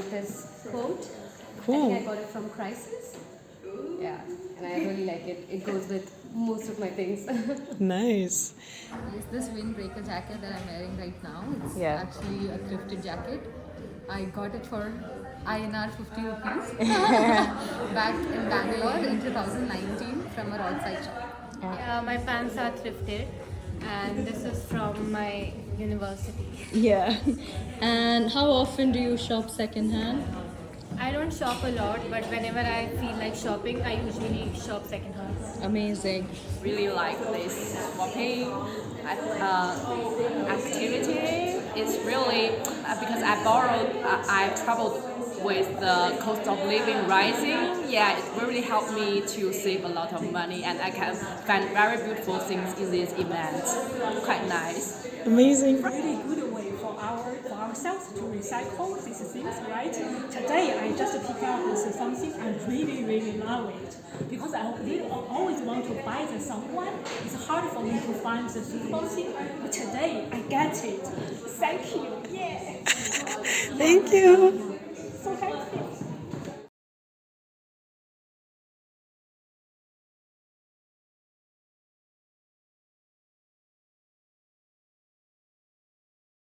this coat. Cool. I think I got it from Crisis. Yeah, and I really like it. It goes with most of my things. Nice. Yes, this windbreaker jacket that I'm wearing right now, it's Yeah. actually a thrifted jacket. I got it for INR 50 rupees back in Bangalore in 2019 from a roadside shop. Yeah, my pants are thrifted, and this is from my university. Yeah. And how often do you shop secondhand? I don't shop a lot, but whenever I feel like shopping, I usually shop secondhand. Amazing. Really like this swapping activity. It's really because I traveled with the cost of living rising. Yeah, it really helped me to save a lot of money, and I can find very beautiful things in this event. Quite nice. Amazing. Really good way for ourselves to recycle these things, right? Today I just pick up something and really love it because I really always want to buy the someone. It's hard for me to find the suitable thing, but today I get it. Thank you. Yeah. Thank you.